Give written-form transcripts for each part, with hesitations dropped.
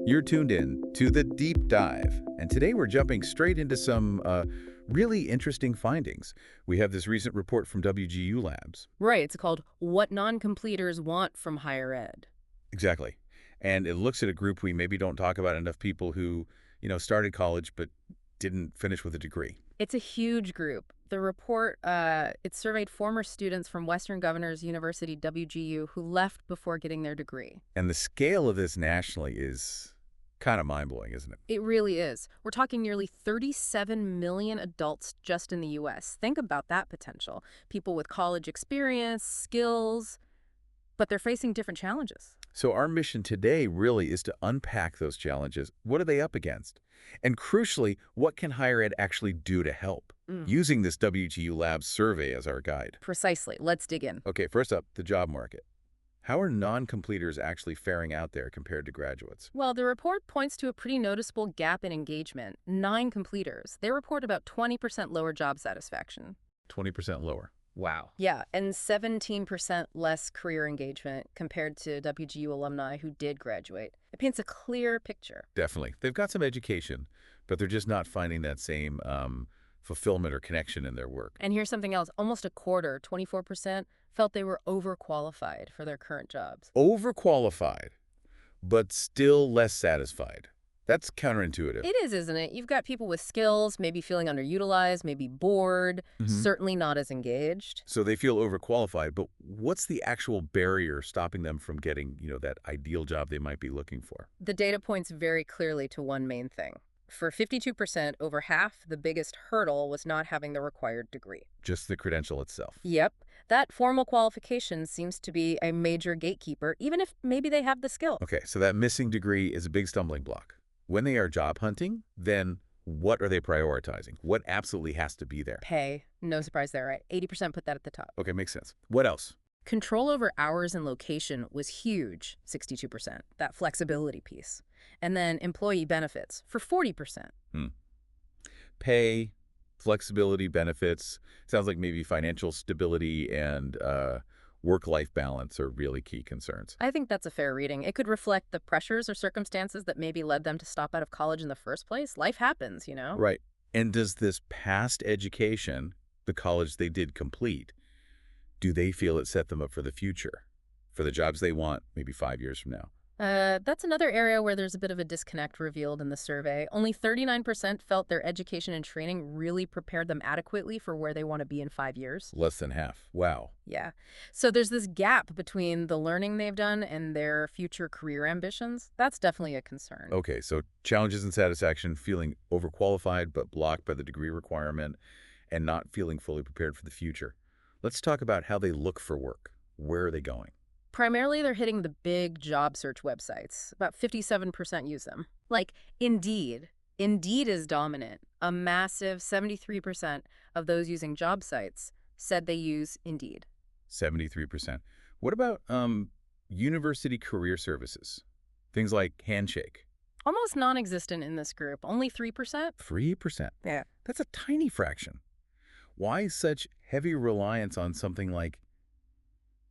You're tuned in to The Deep Dive, and today we're jumping straight into some really interesting findings. We have this recent report from WGU Labs. Right, it's called What Non-Completers Want from Higher Ed. Exactly. And it looks at a group we maybe don't talk about enough, people who, started college but didn't finish with a degree. It's a huge group. The report, it surveyed former students from Western Governors University, WGU, who left before getting their degree. And the scale of this nationally is kind of mind-blowing, isn't it? It really is. We're talking nearly 37 million adults just in the U.S. Think about that potential. People with college experience, skills, but they're facing different challenges. So our mission today really is to unpack those challenges. What are they up against? And crucially, what can higher ed actually do to help? Using this WGU Labs survey as our guide. Precisely. Let's dig in. Okay, first up, the job market. How are non-completers actually faring out there compared to graduates? Well, the report points to a pretty noticeable gap in engagement. Non-completers, they report about 20% lower job satisfaction. 20% lower. Wow. Yeah, and 17% less career engagement compared to WGU alumni who did graduate. It paints a clear picture. Definitely. They've got some education, but they're just not finding that same fulfillment or connection in their work. And here's something else. Almost a quarter, 24%, felt they were overqualified for their current jobs. Overqualified, but still less satisfied. That's counterintuitive. It is, isn't it? You've got people with skills, maybe feeling underutilized, maybe bored, certainly not as engaged. So they feel overqualified, but what's the actual barrier stopping them from getting, that ideal job they might be looking for? The data points very clearly to one main thing. For 52%, over half, the biggest hurdle was not having the required degree. Just the credential itself. Yep. That formal qualification seems to be a major gatekeeper, even if maybe they have the skill. Okay, so that missing degree is a big stumbling block. When they are job hunting, then what are they prioritizing? What absolutely has to be there? Pay. No surprise there, right? 80% put that at the top. Okay, makes sense. What else? Control over hours and location was huge, 62%, that flexibility piece. And then employee benefits for 40%. Pay, flexibility, benefits. Sounds like maybe financial stability and work-life balance are really key concerns. I think that's a fair reading. It could reflect the pressures or circumstances that maybe led them to stop out of college in the first place. Life happens, Right. And does this past education, the college they did complete, do they feel it set them up for the future, for the jobs they want maybe 5 years from now? That's another area where there's a bit of a disconnect revealed in the survey. Only 39% felt their education and training really prepared them adequately for where they want to be in 5 years. Less than half. Wow. Yeah. So there's this gap between the learning they've done and their future career ambitions. That's definitely a concern. Okay, so challenges and satisfaction, feeling overqualified but blocked by the degree requirement, and not feeling fully prepared for the future. Let's talk about how they look for work. Where are they going? Primarily, they're hitting the big job search websites. About 57% use them. Like Indeed. Indeed is dominant. A massive 73% of those using job sites said they use Indeed. 73%. What about university career services? Things like Handshake. Almost non-existent in this group. Only 3%. 3%. Yeah. That's a tiny fraction. Why such heavy reliance on something like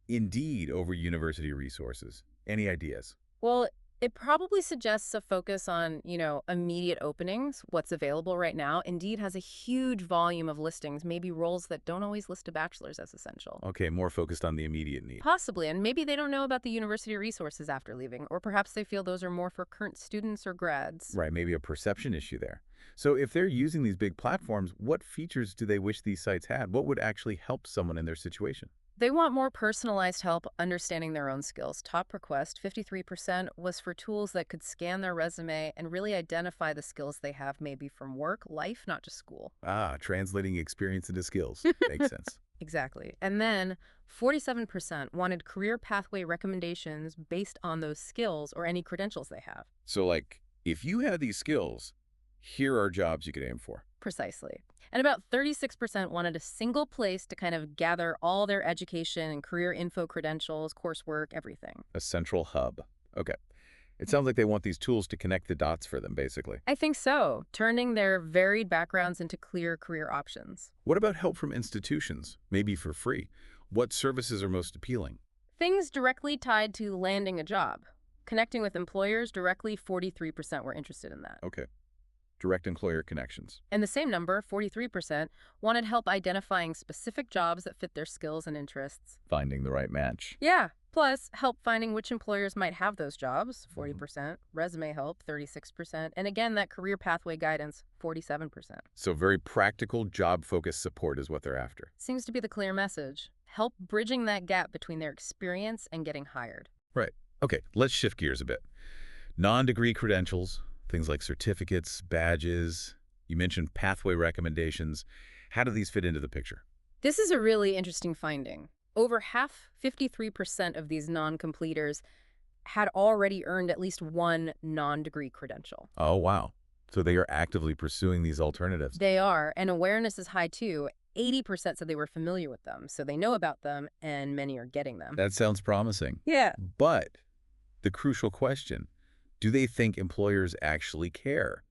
Indeed over university resources? Any ideas? Well, it probably suggests a focus on, immediate openings, what's available right now. Indeed has a huge volume of listings, maybe roles that don't always list a bachelor's as essential. Okay, more focused on the immediate need. Possibly, and maybe they don't know about the university resources after leaving, or perhaps they feel those are more for current students or grads. Right, maybe a perception issue there. So if they're using these big platforms, what features do they wish these sites had? What would actually help someone in their situation? They want more personalized help understanding their own skills. Top request, 53%, was for tools that could scan their resume and really identify the skills they have maybe from work, life, not just school. Ah, translating experience into skills. Makes sense. Exactly. And then 47% wanted career pathway recommendations based on those skills or any credentials they have. So like, if you have these skills, here are jobs you could aim for. Precisely. And about 36% wanted a single place to kind of gather all their education and career info credentials, coursework, everything. A central hub. Okay. It sounds like they want these tools to connect the dots for them, basically. I think so, turning their varied backgrounds into clear career options. What about help from institutions, maybe for free? What services are most appealing? Things directly tied to landing a job. Connecting with employers directly, 43% were interested in that. Okay. Direct employer connections. And the same number, 43%, wanted help identifying specific jobs that fit their skills and interests. Finding the right match. Yeah, plus help finding which employers might have those jobs, Mhm. 40%, resume help, 36%, and again, that career pathway guidance, 47%. So very practical, job-focused support is what they're after. Seems to be the clear message. Help bridging that gap between their experience and getting hired. Right. Okay, let's shift gears a bit. Non-degree credentials, things like certificates, badges. You mentioned pathway recommendations. How do these fit into the picture? This is a really interesting finding. Over half, 53% of these non-completers had already earned at least one non-degree credential. Oh, wow. So they are actively pursuing these alternatives. They are, and awareness is high too. 80% said they were familiar with them, so they know about them, and many are getting them. That sounds promising. Yeah. But the crucial question, do they think employers actually care?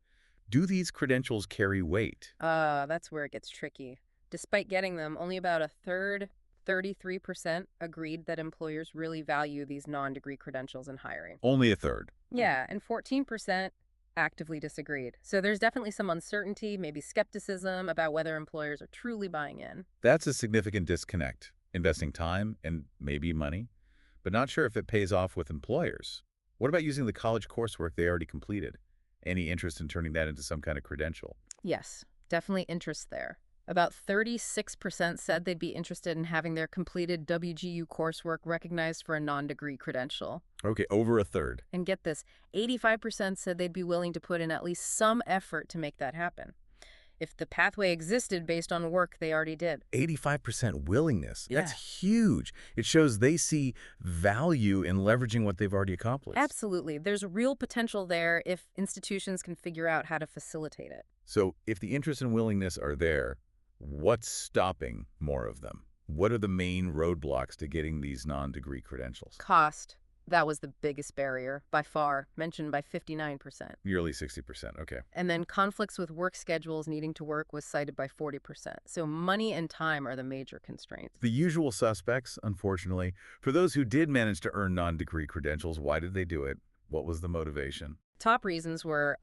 Do these credentials carry weight? That's where it gets tricky. Despite getting them, only about a third, 33%, agreed that employers really value these non-degree credentials in hiring. Only a third. Yeah, and 14% actively disagreed. So there's definitely some uncertainty, maybe skepticism about whether employers are truly buying in. That's a significant disconnect. Investing time and maybe money, but not sure if it pays off with employers. What about using the college coursework they already completed? Any interest in turning that into some kind of credential? Yes, definitely interest there. About 36% said they'd be interested in having their completed WGU coursework recognized for a non-degree credential. Okay, over a third. And get this, 85% said they'd be willing to put in at least some effort to make that happen, if the pathway existed based on work they already did. 85% willingness. Yeah. That's huge. It shows they see value in leveraging what they've already accomplished. Absolutely. There's real potential there if institutions can figure out how to facilitate it. So if the interest and willingness are there, what's stopping more of them? What are the main roadblocks to getting these non-degree credentials? Cost. That was the biggest barrier, by far, mentioned by 59%. Nearly 60%. Okay. And then conflicts with work schedules needing to work was cited by 40%. So money and time are the major constraints. The usual suspects, unfortunately. For those who did manage to earn non-degree credentials, why did they do it? What was the motivation? Top reasons were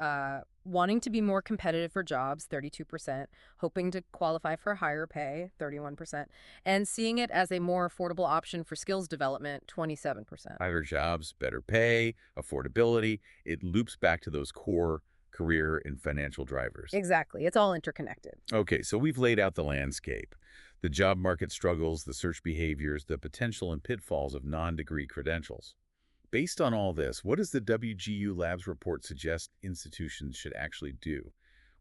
wanting to be more competitive for jobs, 32%, hoping to qualify for higher pay, 31%, and seeing it as a more affordable option for skills development, 27%. Higher jobs, better pay, affordability. It loops back to those core career and financial drivers. Exactly. It's all interconnected. Okay, so we've laid out the landscape, the job market struggles, the search behaviors, the potential and pitfalls of non-degree credentials. Based on all this, what does the WGU Labs report suggest institutions should actually do?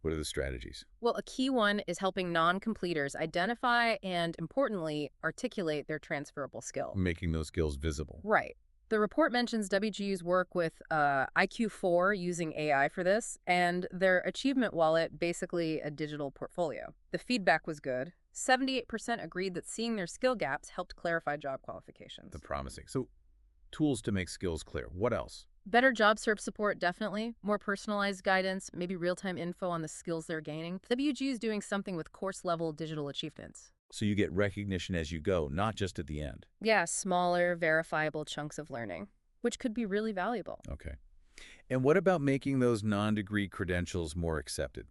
What are the strategies? Well, a key one is helping non-completers identify and, importantly, articulate their transferable skill. Making those skills visible. Right. The report mentions WGU's work with IQ4 using AI for this, and their achievement wallet, basically a digital portfolio. The feedback was good. 78% agreed that seeing their skill gaps helped clarify job qualifications. The promising. So tools to make skills clear. What else? Better job search support, definitely. More personalized guidance, maybe real-time info on the skills they're gaining. WGU is doing something with course-level digital achievements. So you get recognition as you go, not just at the end. Yeah, smaller, verifiable chunks of learning, which could be really valuable. Okay. And what about making those non-degree credentials more accepted?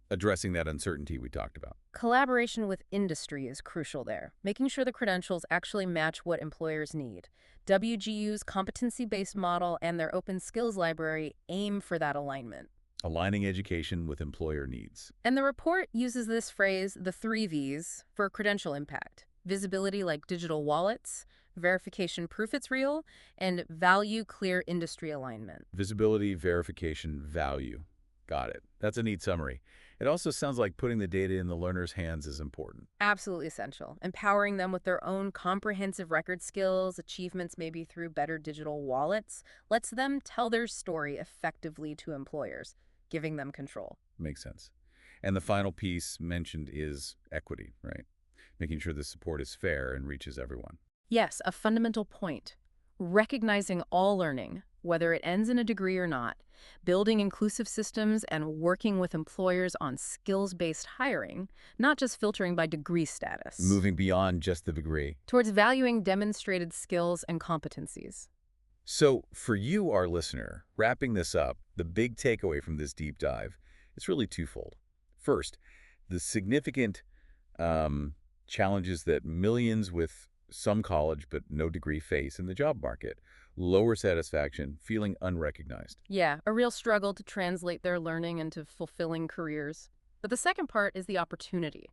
Addressing that uncertainty we talked about. Collaboration with industry is crucial there, making sure the credentials actually match what employers need. WGU's competency-based model and their open skills library aim for that alignment. Aligning education with employer needs. And the report uses this phrase, the 3 V's, for credential impact. Visibility like digital wallets, verification proof it's real, and value clear industry alignment. Visibility, verification, value. Got it. That's a neat summary. It also sounds like putting the data in the learner's hands is important. Absolutely essential. Empowering them with their own comprehensive record skills, achievements maybe through better digital wallets, lets them tell their story effectively to employers, giving them control. Makes sense. And the final piece mentioned is equity, right? Making sure the support is fair and reaches everyone. Yes, a fundamental point. Recognizing all learning, whether it ends in a degree or not, building inclusive systems and working with employers on skills-based hiring, not just filtering by degree status. Moving beyond just the degree. Towards valuing demonstrated skills and competencies. So for you, our listener, wrapping this up, the big takeaway from this deep dive is really twofold. First, the significant um, challenges that millions with some college but no degree face in the job market. Lower satisfaction, feeling unrecognized. Yeah, a real struggle to translate their learning into fulfilling careers. But the second part is the opportunity.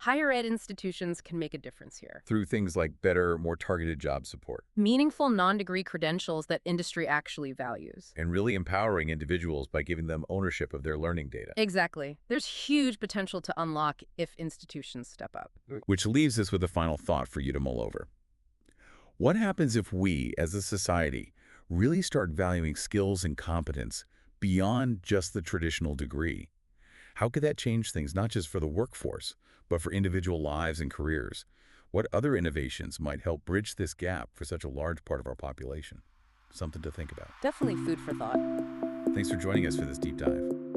Higher ed institutions can make a difference here. Through things like better, more targeted job support, Meaningful non-degree credentials that industry actually values. and really empowering individuals by giving them ownership of their learning data. Exactly. There's huge potential to unlock if institutions step up. Which leaves us with a final thought for you to mull over. What happens if we, as a society, really start valuing skills and competence beyond just the traditional degree? How could that change things, not just for the workforce, but for individual lives and careers? What other innovations might help bridge this gap for such a large part of our population? Something to think about. Definitely food for thought. Thanks for joining us for this deep dive.